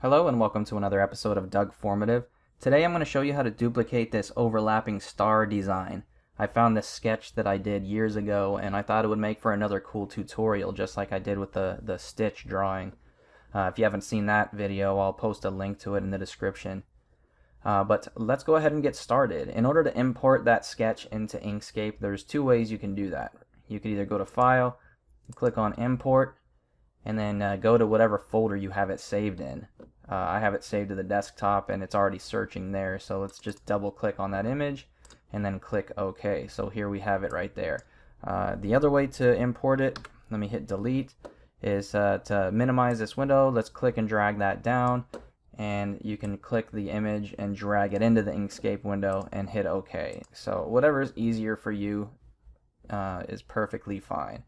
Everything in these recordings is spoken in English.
Hello and welcome to another episode of Doug Formative. Today I'm going to show you how to duplicate this overlapping star design. I found this sketch that I did years ago and I thought it would make for another cool tutorial just like I did with the stitch drawing. If you haven't seen that video, I'll post a link to it in the description. But let's go ahead and get started. In order to import that sketch into Inkscape, there's two ways you can do that. You can either go to File, click on Import, and then go to whatever folder you have it saved in. I have it saved to the desktop and it's already searching there, so let's just double click on that image and then click OK. So here we have it right there. The other way to import it, let me hit delete, is to minimize this window. Let's click and drag that down, and you can click the image and drag it into the Inkscape window and hit OK. So whatever is easier for you is perfectly fine.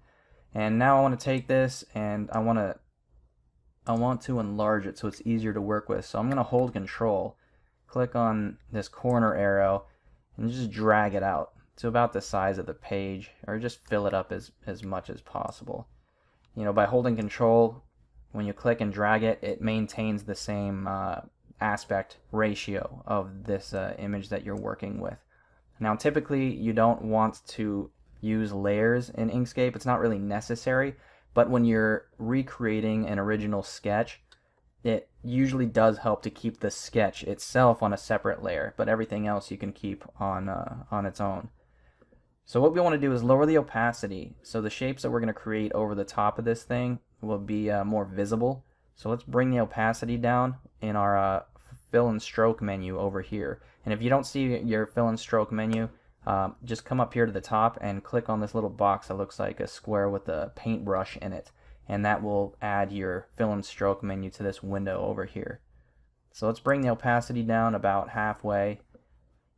And now I want to take this and I want to enlarge it so it's easier to work with. So I'm going to hold Control, click on this corner arrow, and just drag it out to about the size of the page, or just fill it up as much as possible. You know, by holding Control, when you click and drag it, it maintains the same aspect ratio of this image that you're working with. Now, typically, you don't want to use layers in Inkscape. It's not really necessary, but when you're recreating an original sketch, it usually does help to keep the sketch itself on a separate layer, but everything else you can keep on its own. So what we want to do is lower the opacity so the shapes that we're going to create over the top of this thing will be more visible. So let's bring the opacity down in our fill and stroke menu over here. And if you don't see your fill and stroke menu, just come up here to the top and click on this little box that looks like a square with a paintbrush in it, and that will add your fill and stroke menu to this window over here. So let's bring the opacity down about halfway,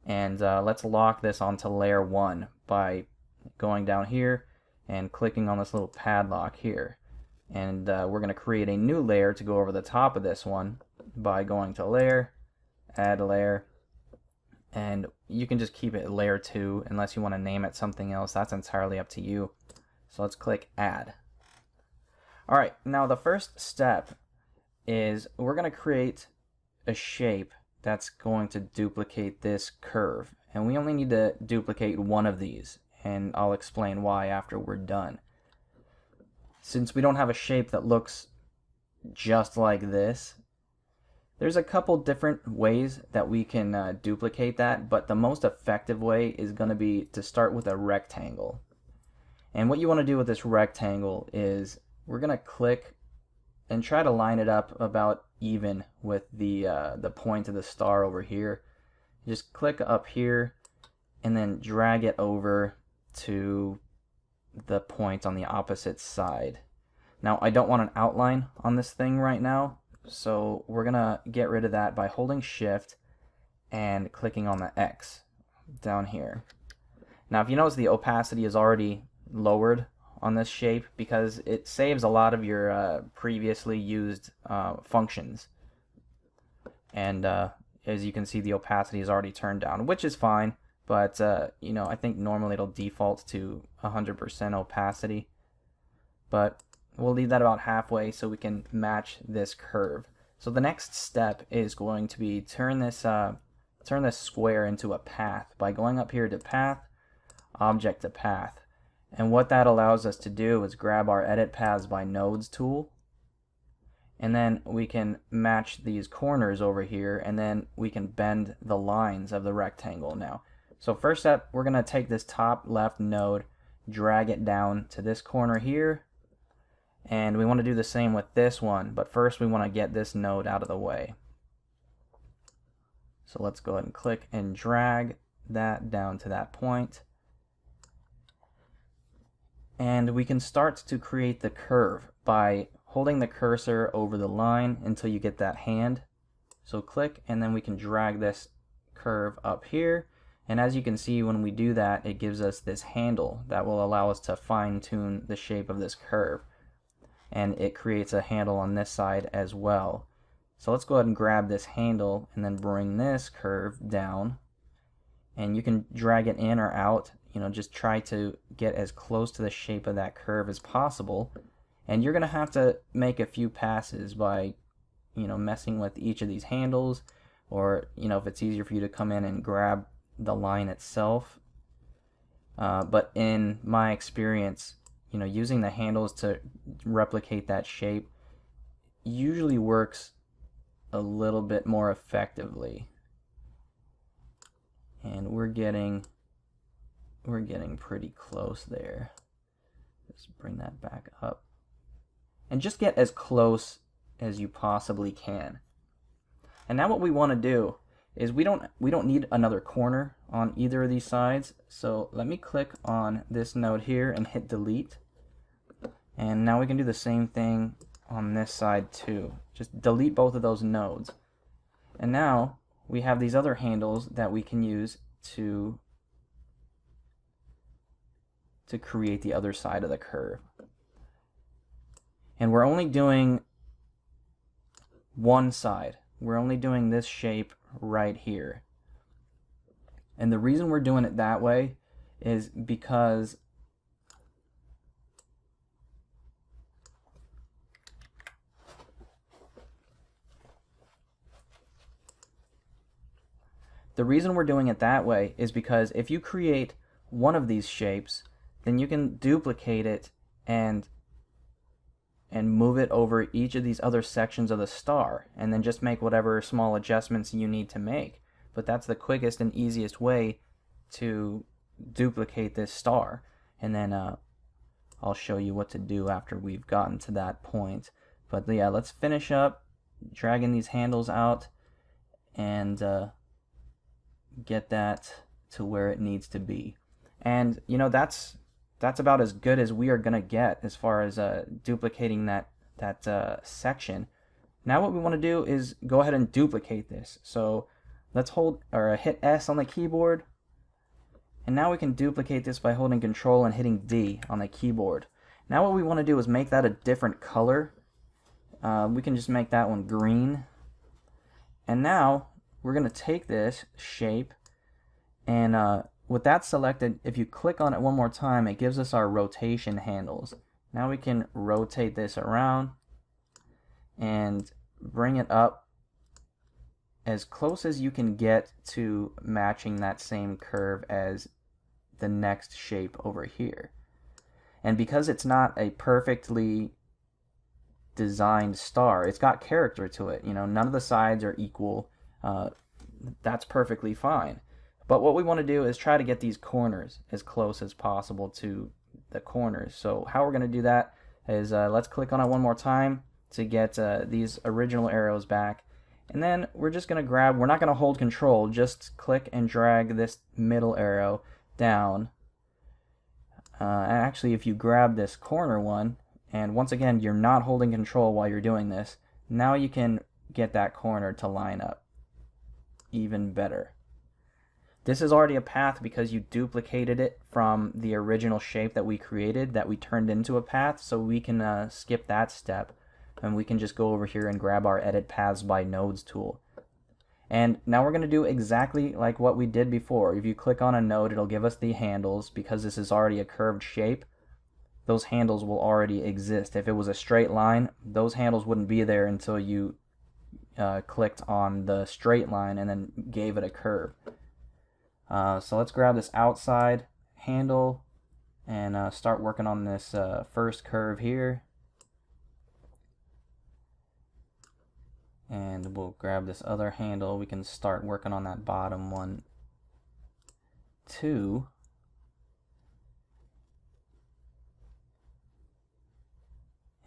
and let's lock this onto layer 1 by going down here and clicking on this little padlock here. And we're going to create a new layer to go over the top of this one by going to Layer, Add Layer, and you can just keep it layer 2 unless you want to name it something else. That's entirely up to you. So let's click Add. Alright, now the first step is we're going to create a shape that's going to duplicate this curve. And we only need to duplicate one of these, and I'll explain why after we're done. Since we don't have a shape that looks just like this, there's a couple different ways that we can duplicate that, but the most effective way is going to be to start with a rectangle. And what you want to do with this rectangle is we're going to click and try to line it up about even with the point of the star over here. Just click up here and then drag it over to the point on the opposite side. Now, I don't want an outline on this thing right now, so we're gonna get rid of that by holding Shift and clicking on the X down here. Now, if you notice, the opacity is already lowered on this shape because it saves a lot of your previously used functions. And as you can see, the opacity is already turned down, which is fine, but you know, I think normally it'll default to 100% opacity. But we'll leave that about halfway so we can match this curve. So the next step is going to be turn this square into a path by going up here to Path, Object to Path. And what that allows us to do is grab our Edit Paths by Nodes tool, and then we can match these corners over here, and then we can bend the lines of the rectangle now. So first step, we're going to take this top left node, drag it down to this corner here, and we want to do the same with this one, but first we want to get this node out of the way. So let's go ahead and click and drag that down to that point. And we can start to create the curve by holding the cursor over the line until you get that hand. So click, and then we can drag this curve up here. And as you can see, when we do that, it gives us this handle that will allow us to fine-tune the shape of this curve. And it creates a handle on this side as well. So let's go ahead and grab this handle and then bring this curve down. And you can drag it in or out. You know, just try to get as close to the shape of that curve as possible. And you're going to have to make a few passes by messing with each of these handles, or if it's easier for you to come in and grab the line itself. But in my experience, using the handles to replicate that shape usually works a little bit more effectively. And we're getting pretty close there. Just bring that back up. And just get as close as you possibly can. And now what we want to do is we don't need another corner on either of these sides. So let me click on this node here and hit delete. And now we can do the same thing on this side too. Just delete both of those nodes. And now we have these other handles that we can use to create the other side of the curve. And we're only doing one side. We're only doing this shape right here. And the reason we're doing it that way is because if you create one of these shapes, then you can duplicate it and move it over each of these other sections of the star, and then just make whatever small adjustments you need to make. But that's the quickest and easiest way to duplicate this star. And then I'll show you what to do after we've gotten to that point. But yeah, let's finish up dragging these handles out and get that to where it needs to be. And that's about as good as we are gonna get as far as duplicating that section. Now what we want to do is go ahead and duplicate this. So let's hit S on the keyboard, and now we can duplicate this by holding Control and hitting D on the keyboard. Now what we want to do is make that a different color. We can just make that one green. And now we're going to take this shape, and with that selected, if you click on it one more time, it gives us our rotation handles. Now we can rotate this around and bring it up as close as you can get to matching that same curve as the next shape over here. And because it's not a perfectly designed star, it's got character to it. None of the sides are equal. That's perfectly fine. But what we want to do is try to get these corners as close as possible to the corners. So how we're going to do that is let's click on it one more time to get these original arrows back. And then we're just going to grab, we're not going to hold Control, just click and drag this middle arrow down. And actually, if you grab this corner one, and once again, you're not holding Control while you're doing this, now you can get that corner to line up even better. This is already a path because you duplicated it from the original shape that we created, that we turned into a path, so we can skip that step, and we can just go over here and grab our Edit Paths by Nodes tool. And now we're going to do exactly like what we did before. If you click on a node, it'll give us the handles. Because this is already a curved shape, those handles will already exist. If it was a straight line, those handles wouldn't be there until you clicked on the straight line and then gave it a curve. So let's grab this outside handle and start working on this first curve here. And we'll grab this other handle. We can start working on that bottom one too.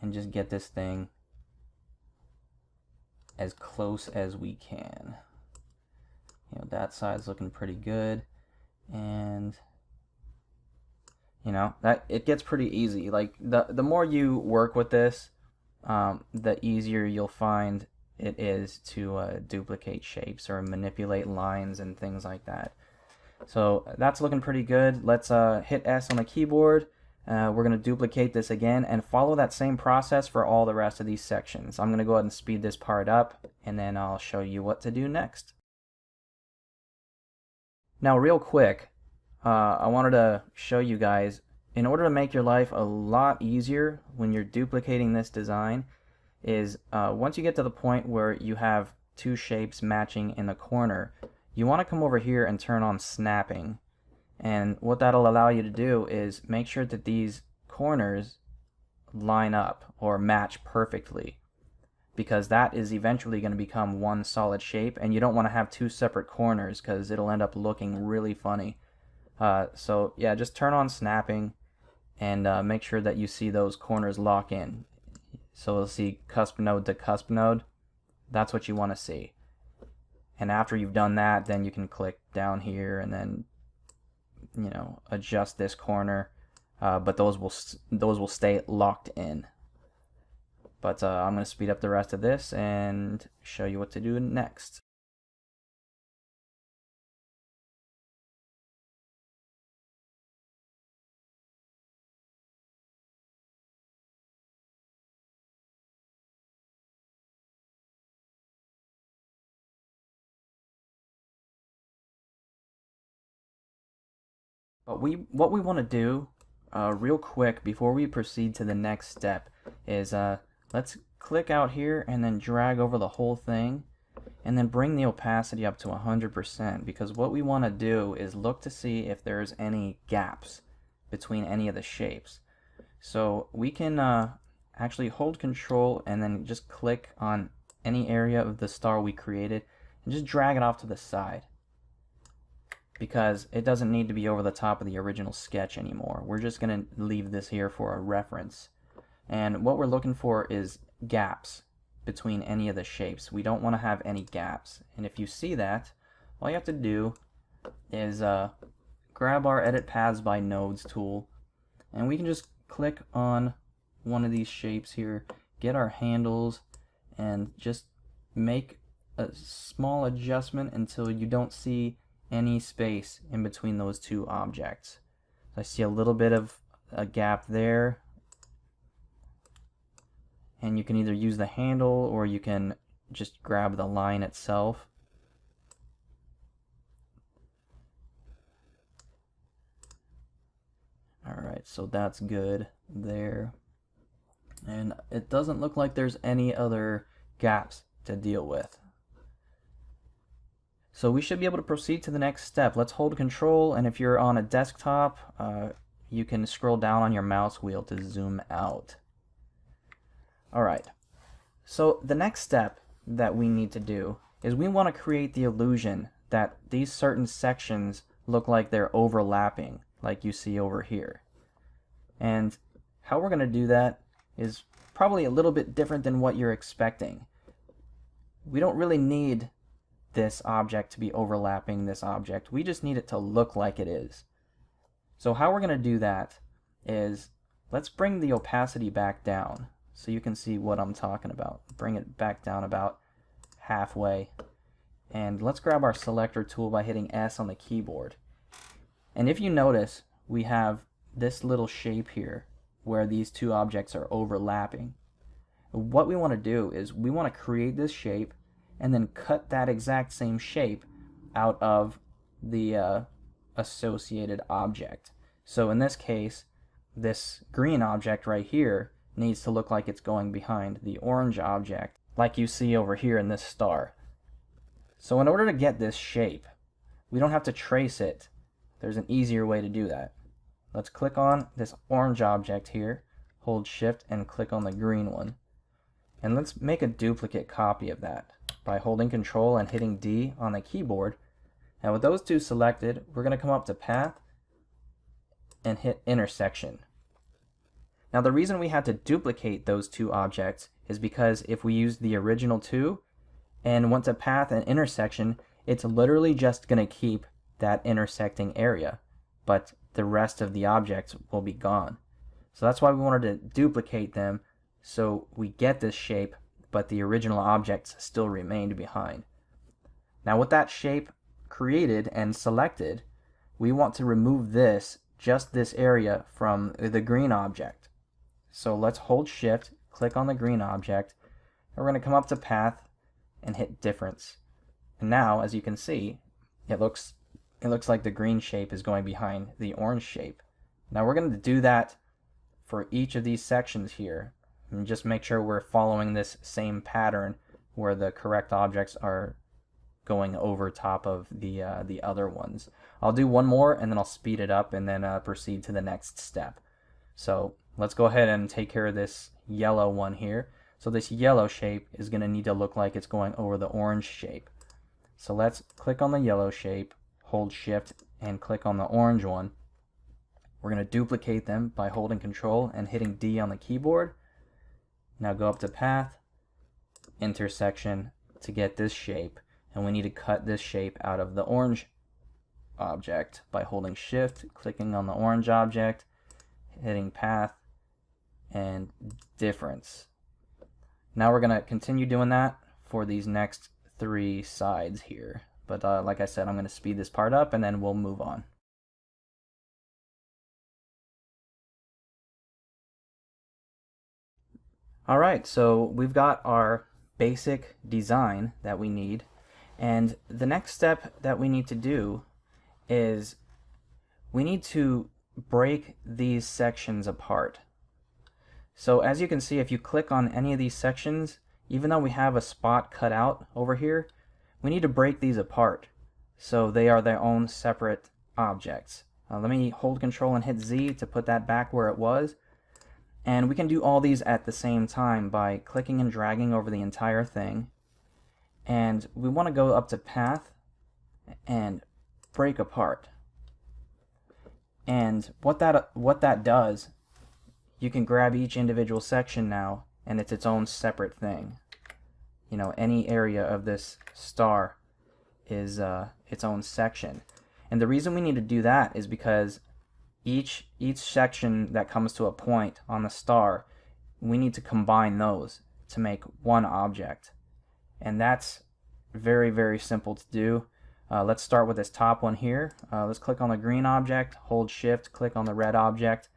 And just get this thing as close as we can. That side's looking pretty good, and that it gets pretty easy. Like the more you work with this, the easier you'll find it is to duplicate shapes or manipulate lines and things like that. So that's looking pretty good. Let's hit S on the keyboard. We're going to duplicate this again and follow that same process for all the rest of these sections. I'm going to go ahead and speed this part up, and then I'll show you what to do next. Now real quick, I wanted to show you guys, in order to make your life a lot easier when you're duplicating this design, is once you get to the point where you have two shapes matching in the corner, you want to come over here and turn on snapping. And what that'll allow you to do is make sure that these corners line up or match perfectly, because that is eventually going to become one solid shape, and you don't want to have two separate corners because it'll end up looking really funny. So yeah, just turn on snapping and make sure that you see those corners lock in. So we'll see cusp node to cusp node. That's what you want to see. And after you've done that, then you can click down here and then, you know, adjust this corner. But those will stay locked in. But I'm going to speed up the rest of this and show you what to do next. But what we want to do real quick before we proceed to the next step is let's click out here and then drag over the whole thing and then bring the opacity up to 100%, because what we want to do is look to see if there's any gaps between any of the shapes. So we can actually hold control and then just click on any area of the star we created and just drag it off to the side, because it doesn't need to be over the top of the original sketch anymore. We're just going to leave this here for a reference. And what we're looking for is gaps between any of the shapes. We don't want to have any gaps. And if you see that, all you have to do is grab our Edit Paths by Nodes tool, and we can just click on one of these shapes here, get our handles, and just make a small adjustment until you don't see any space in between those two objects. So I see a little bit of a gap there, and you can either use the handle or you can just grab the line itself. Alright, so that's good there. And it doesn't look like there's any other gaps to deal with. So we should be able to proceed to the next step. Let's hold control, and if you're on a desktop, you can scroll down on your mouse wheel to zoom out. Alright, so the next step that we need to do is we want to create the illusion that these certain sections look like they're overlapping, like you see over here. And how we're going to do that is probably a little bit different than what you're expecting. We don't really need this object to be overlapping this object. We just need it to look like it is. So how we're going to do that is, let's bring the opacity back down so you can see what I'm talking about. Bring it back down about halfway. And let's grab our selector tool by hitting S on the keyboard. And if you notice, we have this little shape here where these two objects are overlapping. What we want to do is we want to create this shape and then cut that exact same shape out of the associated object. So in this case, this green object right here needs to look like it's going behind the orange object, like you see over here in this star. So in order to get this shape, we don't have to trace it. There's an easier way to do that. Let's click on this orange object here, hold shift and click on the green one. And let's make a duplicate copy of that by holding control and hitting D on the keyboard. And with those two selected, we're going to come up to Path and hit Intersection. Now the reason we had to duplicate those two objects is because if we use the original two and went to Path and Intersection, it's literally just going to keep that intersecting area, but the rest of the objects will be gone. So that's why we wanted to duplicate them, so we get this shape, but the original objects still remained behind. Now with that shape created and selected, we want to remove just this area from the green object. So let's hold shift, click on the green object, and we're going to come up to Path and hit Difference. And now, as you can see, it looks like the green shape is going behind the orange shape. Now we're going to do that for each of these sections here. And just make sure we're following this same pattern where the correct objects are going over top of the other ones. I'll do one more and then I'll speed it up and then proceed to the next step. So let's go ahead and take care of this yellow one here. So this yellow shape is going to need to look like it's going over the orange shape. So let's click on the yellow shape, hold shift, and click on the orange one. We're going to duplicate them by holding control and hitting D on the keyboard. Now go up to path, intersection to get this shape, and we need to cut this shape out of the orange object by holding shift, clicking on the orange object, hitting path, and difference. Now we're going to continue doing that for these next 3 sides here. But like I said, I'm going to speed this part up and then we'll move on. Alright, so we've got our basic design that we need, and the next step that we need to do is we need to break these sections apart. So as you can see, if you click on any of these sections, even though we have a spot cut out over here, we need to break these apart so they are their own separate objects. Let me hold control and hit Z to put that back where it was. And we can do all these at the same time by clicking and dragging over the entire thing. And we want to go up to path and break apart. And what that does, you can grab each individual section now and it's its own separate thing. You know, any area of this star is its own section. And the reason we need to do that is because each section that comes to a point on the star, we need to combine those to make one object. And that's very, very simple to do. Let's start with this top one here. Let's click on the green object, hold shift, click on the red object,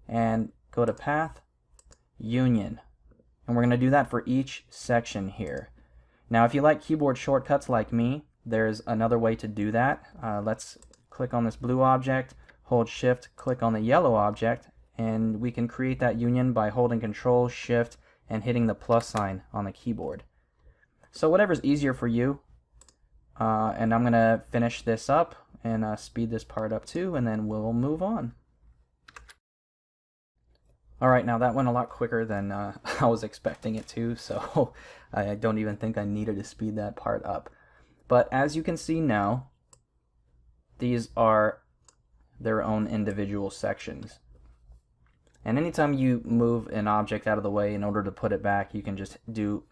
and go to path, union. And we're going to do that for each section here. Now if you like keyboard shortcuts like me, there's another way to do that. Let's click on this blue object, hold shift, click on the yellow object, and we can create that union by holding control, shift, and hitting the plus sign on the keyboard. So whatever's easier for you. And I'm going to finish this up and speed this part up too, and then we'll move on. Alright, now that went a lot quicker than I was expecting it to, so I don't even think I needed to speed that part up. But as you can see now, these are their own individual sections. And anytime you move an object out of the way in order to put it back, you can just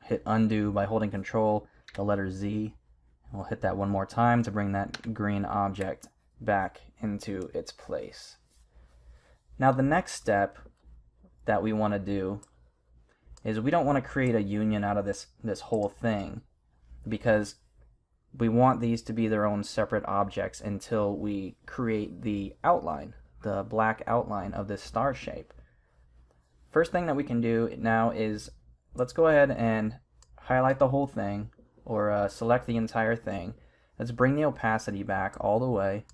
hit undo by holding control, the letter Z. We'll hit that one more time to bring that green object back into its place. Now the next step that we want to do is we don't want to create a union out of this whole thing, because we want these to be their own separate objects until we create the outline, the black outline of this star shape. First thing that we can do now is let's go ahead and highlight the whole thing, or select the entire thing. Let's bring the opacity back all the way,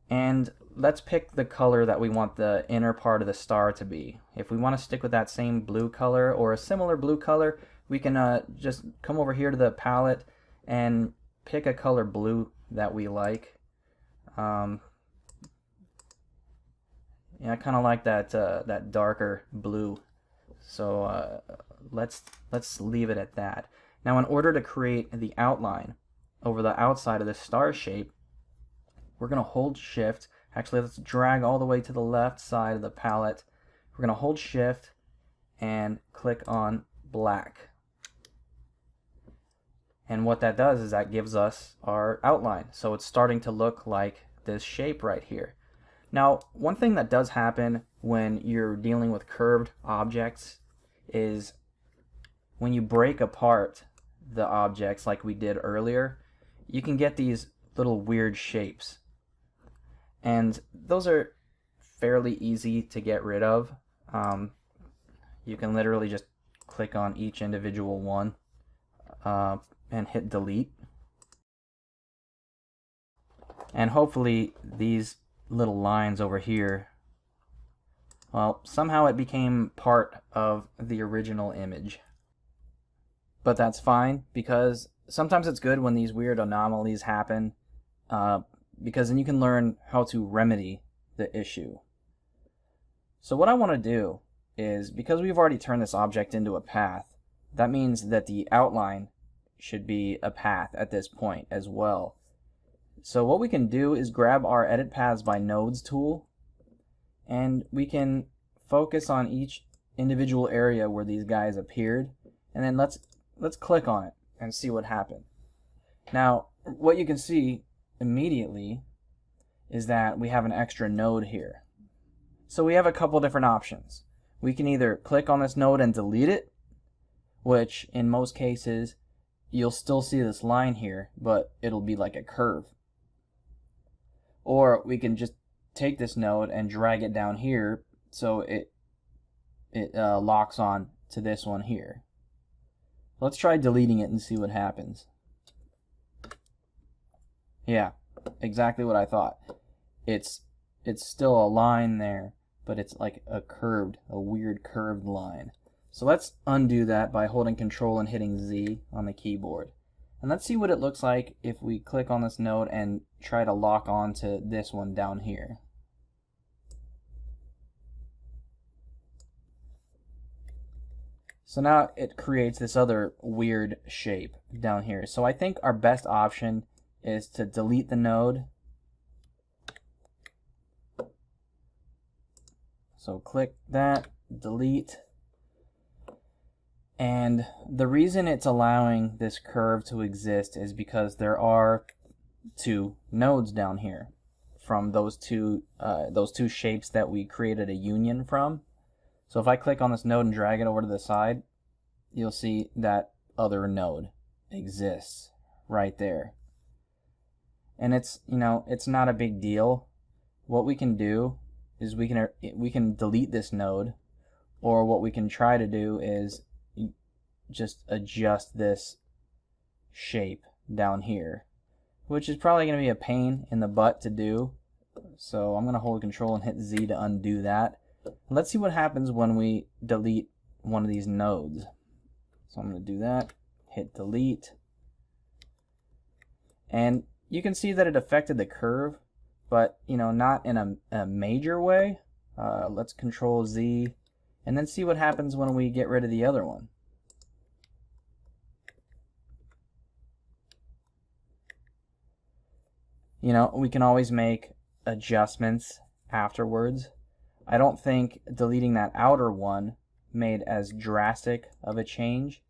and let's pick the color that we want the inner part of the star to be. If we want to stick with that same blue color or a similar blue color, we can just come over here to the palette and pick a color blue that we like. Yeah, I kind of like that darker blue. So let's leave it at that. Now, in order to create the outline over the outside of this star shape, we're going to hold shift. Actually, let's drag all the way to the left side of the palette. We're going to hold shift and click on black. And what that does is that gives us our outline. So it's starting to look like this shape right here. Now, one thing that does happen when you're dealing with curved objects is when you break apart the objects like we did earlier, you can get these little weird shapes. And those are fairly easy to get rid of. You can literally just click on each individual one and hit delete. And hopefully these little lines over here Well, somehow it became part of the original image. But that's fine, because sometimes it's good when these weird anomalies happen, because then you can learn how to remedy the issue. So what I want to do is, because we've already turned this object into a path, that means that the outline should be a path at this point as well. So what we can do is grab our Edit Paths by Nodes tool, and we can focus on each individual area where these guys appeared, and then let's click on it and see what happened. Now, what you can see immediately is that we have an extra node here. So we have a couple different options. We can either click on this node and delete it, which in most cases you'll still see this line here, but it'll be like a curve. Or we can just take this node and drag it down here so it locks on to this one here. Let's try deleting it and see what happens. Yeah, exactly what I thought. It's still a line there, but it's like a weird curved line. So let's undo that by holding Control and hitting Z on the keyboard. And let's see what it looks like if we click on this node and try to lock on to this one down here. So now it creates this other weird shape down here. So I think our best option is to delete the node. So click that, delete. And the reason it's allowing this curve to exist is because there are two nodes down here from those two shapes that we created a union from. So if I click on this node and drag it over to the side, you'll see that other node exists right there. And it's not a big deal. What we can do is we can delete this node, or what we can try to do is just adjust this shape down here, which is probably going to be a pain in the butt to do. So I'm going to hold Control and hit Z to undo that. Let's see what happens when we delete one of these nodes. So I'm going to do that, hit delete, and you can see that it affected the curve, but not in a major way. Let's Control Z and then see what happens when we get rid of the other one. We can always make adjustments afterwards. I don't think deleting that outer one made as drastic of a change.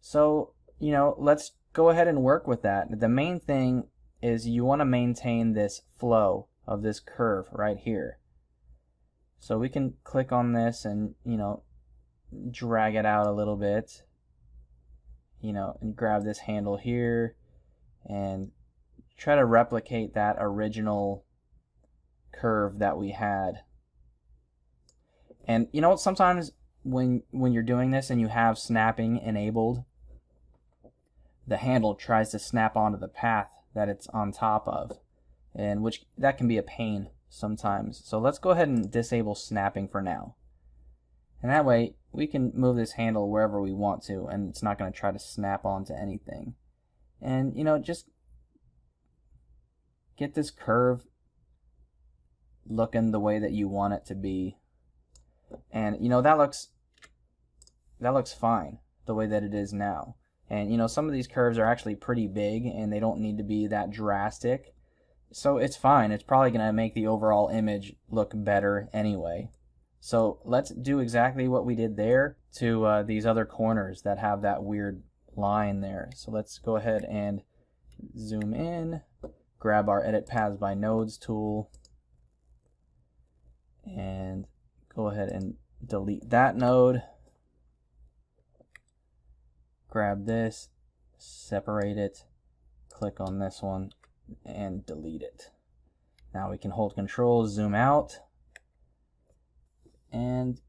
So, let's go ahead and work with that. The main thing is you want to maintain this flow of this curve right here. So we can click on this and, drag it out a little bit, and grab this handle here and try to replicate that original curve that we had. And sometimes when you're doing this and you have snapping enabled, the handle tries to snap onto the path that it's on top of, and that can be a pain sometimes. So let's go ahead and disable snapping for now. And that way we can move this handle wherever we want to, and it's not going to try to snap onto anything. And just get this curve looking the way that you want it to be. And that looks fine the way that it is now. And some of these curves are actually pretty big and they don't need to be that drastic. So it's fine. It's probably going to make the overall image look better anyway. So let's do exactly what we did there to these other corners that have that weird line there. So let's go ahead and zoom in, grab our Edit Paths by Nodes tool, and go ahead and delete that node. Grab this, separate it, click on this one, and delete it. Now we can hold Control, zoom out, and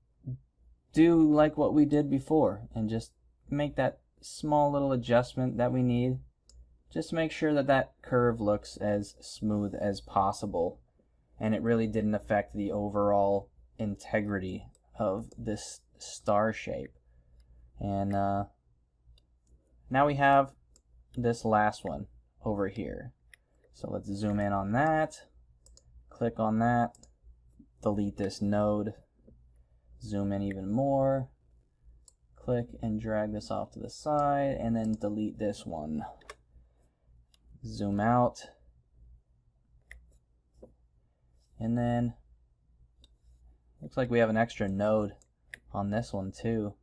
do like what we did before, and just make that small little adjustment that we need. Just make sure that that curve looks as smooth as possible, and it really didn't affect the overall integrity of this star shape. And now we have this last one over here. So let's zoom in on that, click on that, delete this node, zoom in even more, click and drag this off to the side, and then delete this one. Zoom out, and then looks like we have an extra node on this one too.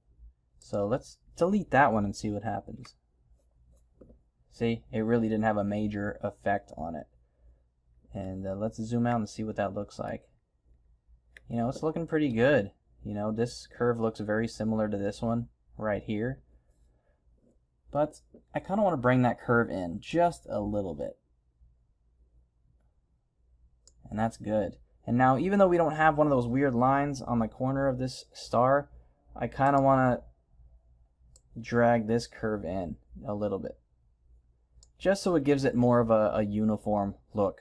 So let's delete that one and see what happens. See, it really didn't have a major effect on it. And let's zoom out and see what that looks like. You know, it's looking pretty good. You know, this curve looks very similar to this one right here. But I kind of want to bring that curve in just a little bit. And that's good. And now, even though we don't have one of those weird lines on the corner of this star, I kind of want to drag this curve in a little bit, just so it gives it more of a uniform look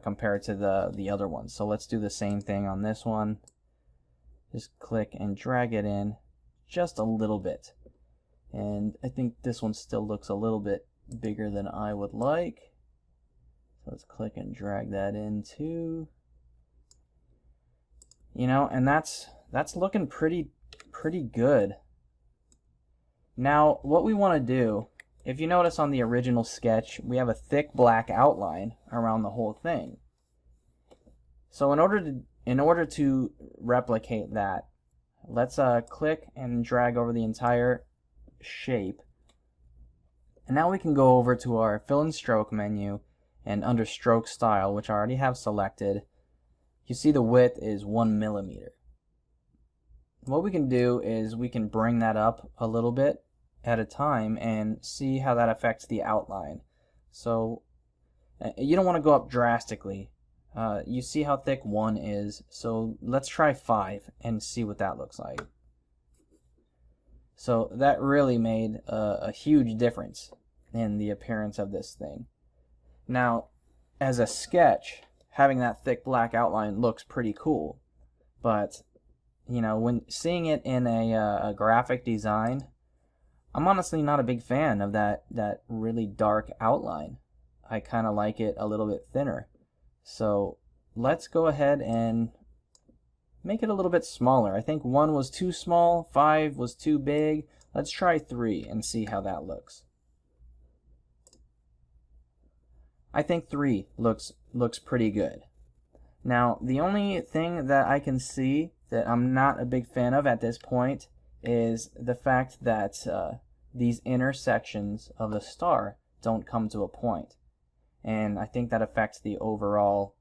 compared to the other ones. So let's do the same thing on this one. Just click and drag it in just a little bit. And I think this one still looks a little bit bigger than I would like. So let's click and drag that in too. You know, and that's looking pretty good. Now, what we want to do, if you notice on the original sketch, we have a thick black outline around the whole thing. So in order to replicate that, let's click and drag over the entire shape. And now we can go over to our fill and stroke menu, and under stroke style, which I already have selected, you see the width is 1 millimeter. What we can do is we can bring that up a little bit at a time and see how that affects the outline. So you don't want to go up drastically. You see how thick 1 is, so let's try 5 and see what that looks like. So that really made a huge difference in the appearance of this thing. Now, as a sketch, having that thick black outline looks pretty cool, but you know, when seeing it in a graphic design, I'm honestly not a big fan of that really dark outline. I kind of like it a little bit thinner. So let's go ahead and make it a little bit smaller. I think 1 was too small, 5 was too big. Let's try 3 and see how that looks. I think 3 looks pretty good. Now, the only thing that I can see that I'm not a big fan of at this point is the fact that these intersections of the star don't come to a point. And I think that affects the overall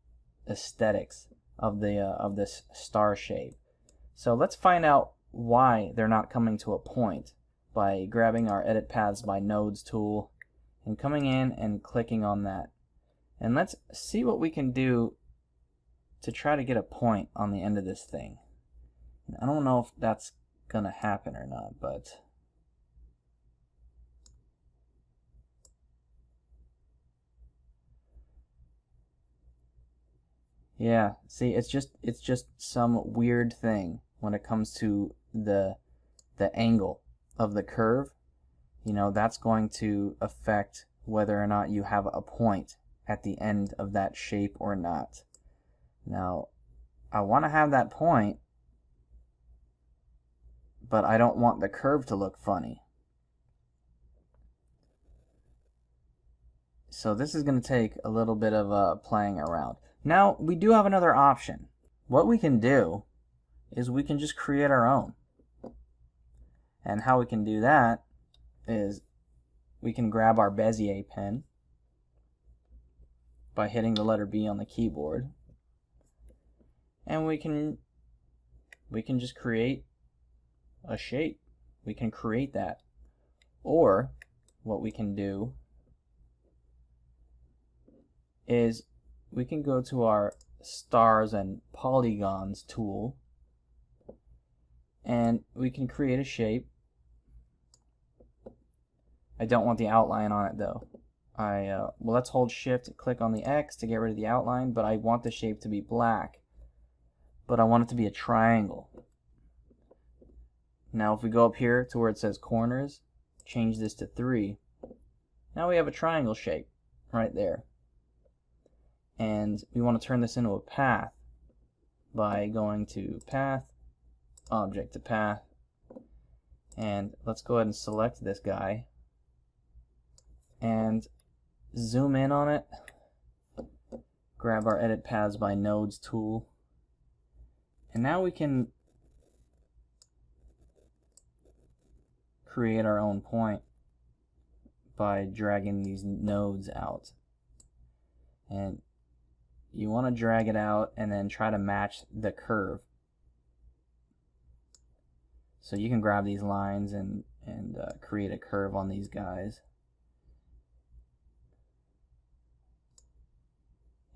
aesthetics of this star shape. So let's find out why they're not coming to a point by grabbing our Edit Paths by Nodes tool and coming in and clicking on that. And let's see what we can do to try to get a point on the end of this thing. And I don't know if that's gonna happen or not, but yeah, see, it's just some weird thing when it comes to the angle of the curve. You know, that's going to affect whether or not you have a point at the end of that shape or not. Now, I want to have that point, but I don't want the curve to look funny. So this is going to take a little bit of playing around. Now, we do have another option. What we can do is we can just create our own. And how we can do that is we can grab our Bezier pen by hitting the letter B on the keyboard. And we can just create a shape. We can create that. Or what we can do is we can go to our stars and polygons tool, and we can create a shape. I don't want the outline on it though. Well, let's hold shift, click on the X to get rid of the outline, but I want the shape to be black. but I want it to be a triangle. Now if we go up here to where it says corners, change this to 3, now we have a triangle shape right there. And we want to turn this into a path by going to path, object to path, and let's go ahead and select this guy and zoom in on it. Grab our edit paths by nodes tool, and now we can create our own point by dragging these nodes out. And you want to drag it out and then try to match the curve. So you can grab these lines and create a curve on these guys.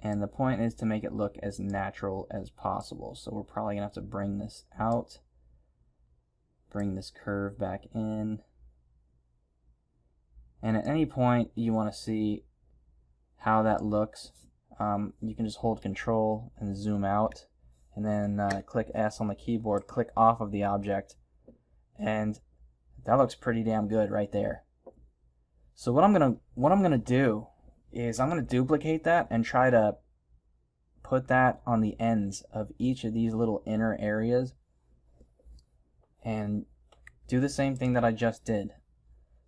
And the point is to make it look as natural as possible. So we're probably going to have to bring this out, bring this curve back in. And at any point you want to see how that looks, you can just hold Control and zoom out, and then click S on the keyboard, click off of the object, and that looks pretty damn good right there. So what I'm gonna do is I'm gonna duplicate that and try to put that on the ends of each of these little inner areas and do the same thing that I just did.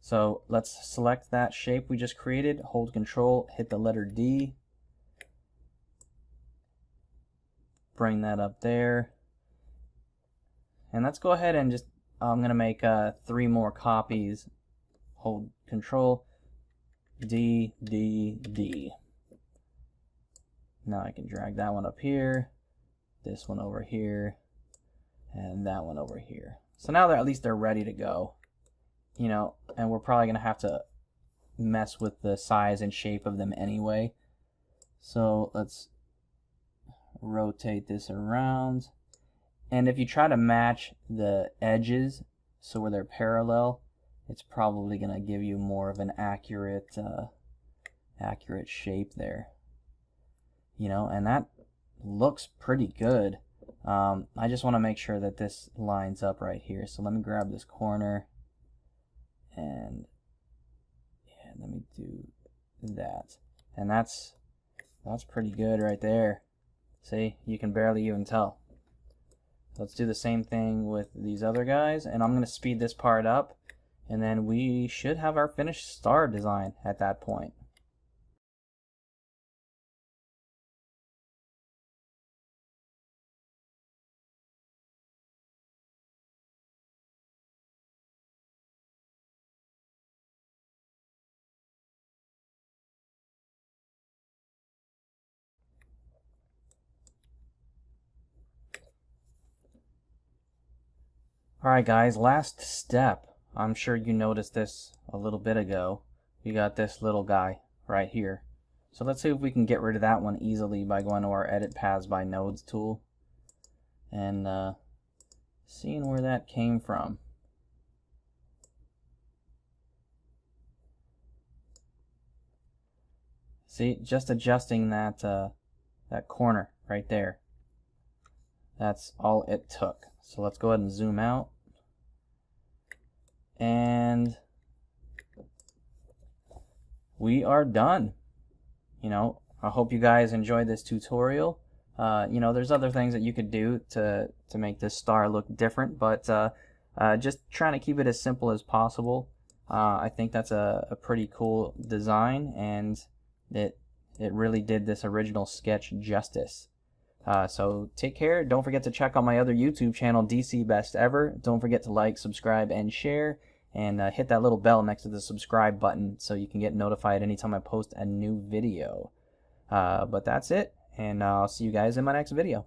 So let's select that shape we just created, hold Control, hit the letter D, bring that up there, and let's go ahead and just I'm gonna make 3 more copies. Hold Control, D, D, D. Now I can drag that one up here, this one over here, and that one over here. So now at least they're ready to go, you know, and we're probably gonna have to mess with the size and shape of them anyway. So let's rotate this around, and if you try to match the edges so where they're parallel, it's probably gonna give you more of an accurate shape there, you know, and that looks pretty good. I just want to make sure that this lines up right here, so let me grab this corner and yeah, let me do that, and that's pretty good right there. See, you can barely even tell. Let's do the same thing with these other guys, and I'm going to speed this part up, and then we should have our finished star design at that point. Alright guys, last step. I'm sure you noticed this a little bit ago. We got this little guy right here. So let's see if we can get rid of that one easily by going to our Edit Paths by Nodes tool and seeing where that came from. See, just adjusting that that corner right there. That's all it took. So let's go ahead and zoom out. And we are done. You know, I hope you guys enjoyed this tutorial. You know, there's other things that you could do to make this star look different, but just trying to keep it as simple as possible. I think that's a pretty cool design, and it really did this original sketch justice. So take care. Don't forget to check out my other YouTube channel, DC Best Ever. Don't forget to like, subscribe, and share, and hit that little bell next to the subscribe button so you can get notified anytime I post a new video. But that's it, and I'll see you guys in my next video.